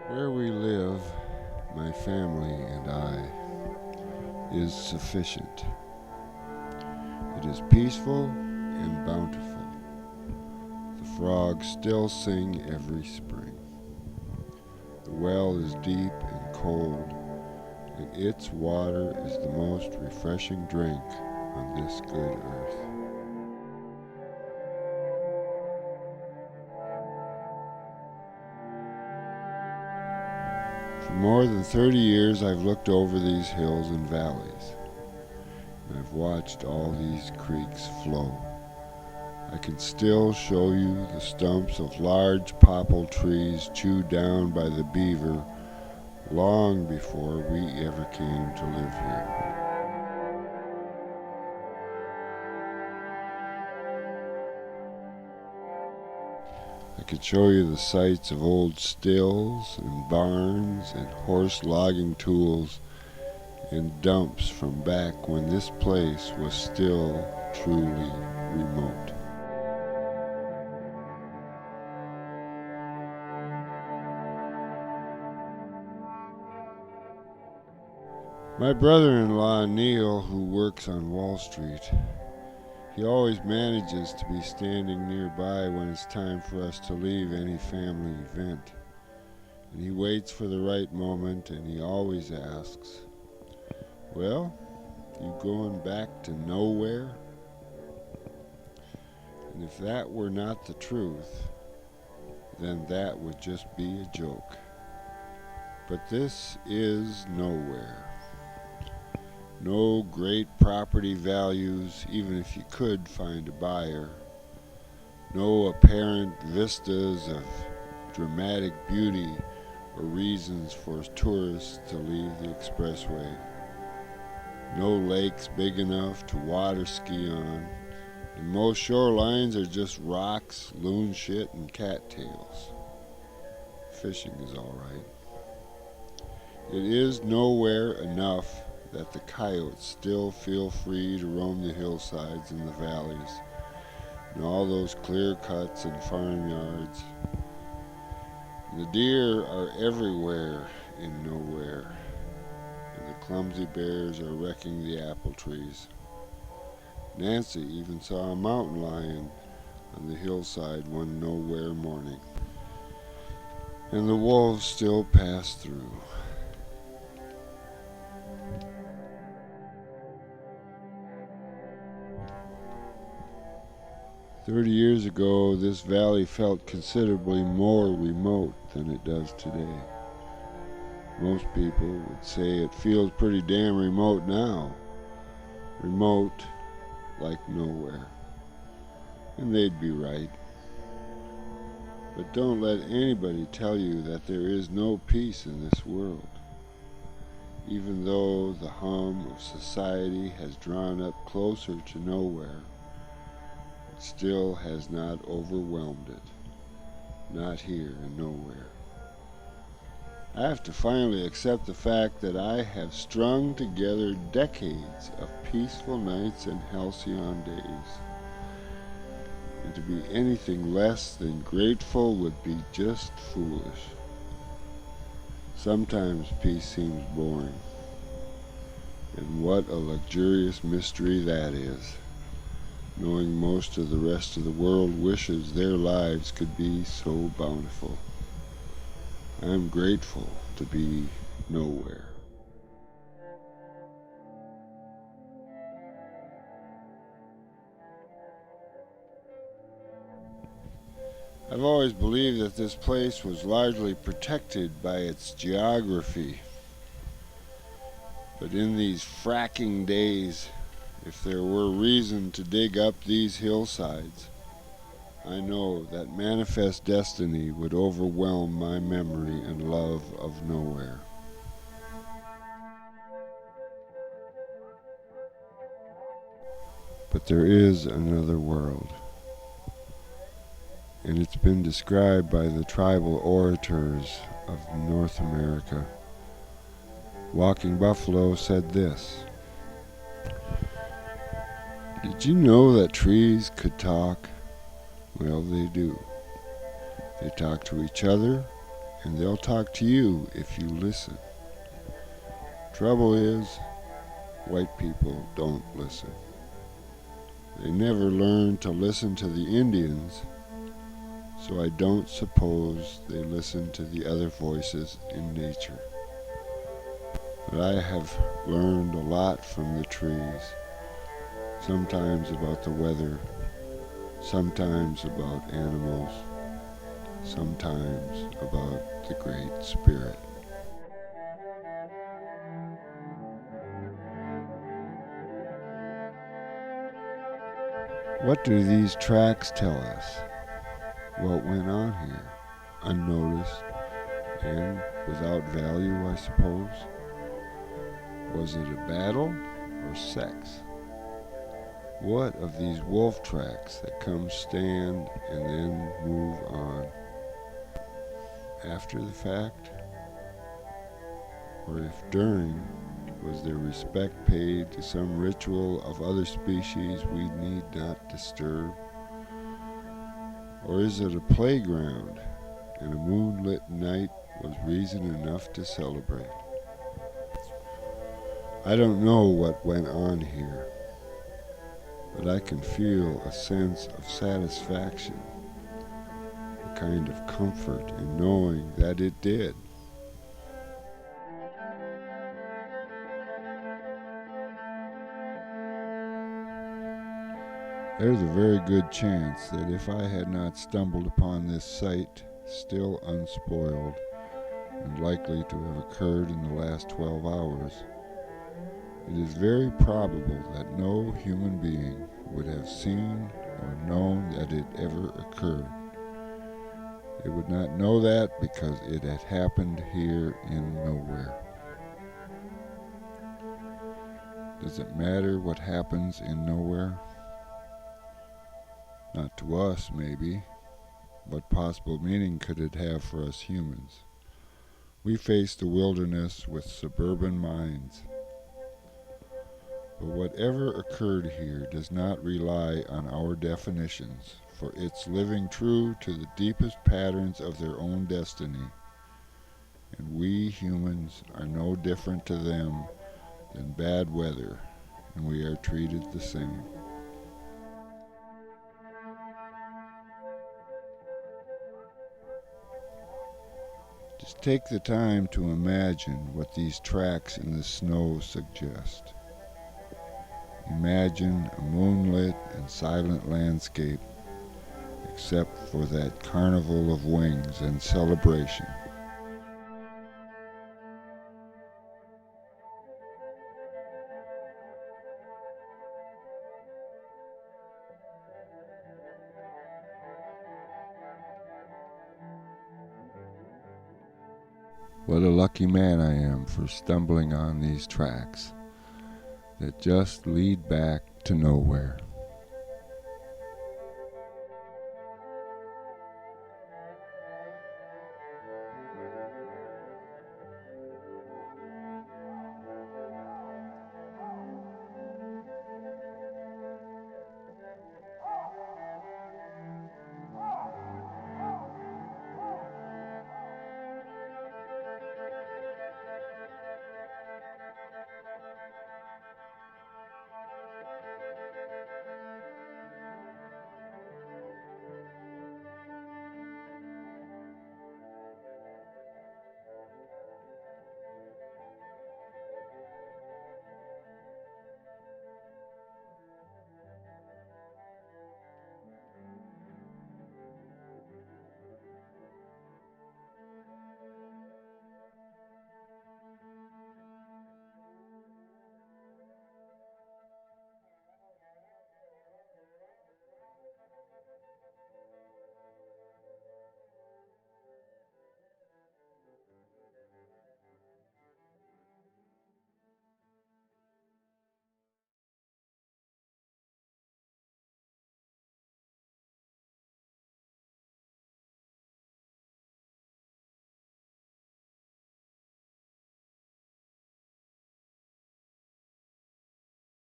Where we live, my family and I, is sufficient. It is peaceful and bountiful. The frogs still sing every spring. The well is deep and cold, and its water is the most refreshing drink on this good earth. For more than 30 years I've looked over these hills and valleys, and I've watched all these creeks flow. I can still show you the stumps of large popple trees chewed down by the beaver long before we ever came to live here. I could show you the sites of old stills and barns and horse logging tools and dumps from back when this place was still truly remote. My brother-in-law, Neil, who works on Wall Street, he always manages to be standing nearby when it's time for us to leave any family event. And he waits for the right moment, and he always asks, "Well, you going back to nowhere?" And if that were not the truth, then that would just be a joke. But this is nowhere. No great property values, even if you could find a buyer. No apparent vistas of dramatic beauty or reasons for tourists to leave the expressway. No lakes big enough to water ski on, and most shorelines are just rocks, loon shit, and cattails. Fishing is all right. It is nowhere enough that the coyotes still feel free to roam the hillsides and the valleys, and all those clear cuts and farmyards. The deer are everywhere in nowhere, and the clumsy bears are wrecking the apple trees. Nancy even saw a mountain lion on the hillside one nowhere morning, and the wolves still pass through. 30 years ago, this valley felt considerably more remote than it does today. Most people would say it feels pretty damn remote now. Remote like nowhere. And they'd be right. But don't let anybody tell you that there is no peace in this world. Even though the hum of society has drawn up closer to nowhere, still has not overwhelmed it. Not here and nowhere. I have to finally accept the fact that I have strung together decades of peaceful nights and halcyon days. And to be anything less than grateful would be just foolish. Sometimes peace seems boring. And what a luxurious mystery that is. Knowing most of the rest of the world wishes their lives could be so bountiful. I'm grateful to be nowhere. I've always believed that this place was largely protected by its geography. But in these fracking days, if there were reason to dig up these hillsides, I know that manifest destiny would overwhelm my memory and love of nowhere. But there is another world, and it's been described by the tribal orators of North America. Walking Buffalo said this: "Did you know that trees could talk? Well, they do. They talk to each other and they'll talk to you if you listen. Trouble is, white people don't listen. They never learned to listen to the Indians, so I don't suppose they listen to the other voices in nature. But I have learned a lot from the trees, sometimes about the weather, sometimes about animals, sometimes about the Great Spirit. What do these tracks tell us? What went on here, unnoticed and without value, I suppose? Was it a battle or sex? What of these wolf tracks that come, stand, and then move on? After the fact? Or if during, was there respect paid to some ritual of other species we need not disturb? Or is it a playground, and a moonlit night was reason enough to celebrate? I don't know what went on here, but I can feel a sense of satisfaction, a kind of comfort in knowing that it did. There's a very good chance that if I had not stumbled upon this site, still unspoiled, and likely to have occurred in the last 12 hours, it is very probable that no human being would have seen or known that it ever occurred. It would not know that because it had happened here in nowhere. Does it matter what happens in nowhere? Not to us, maybe. What possible meaning could it have for us humans? We face the wilderness with suburban minds. But whatever occurred here does not rely on our definitions, for it's living true to the deepest patterns of their own destiny. And we humans are no different to them than bad weather, and we are treated the same. Just take the time to imagine what these tracks in the snow suggest. Imagine a moonlit and silent landscape, except for that carnival of wings and celebration. What a lucky man I am for stumbling on these tracks that just lead back to nowhere.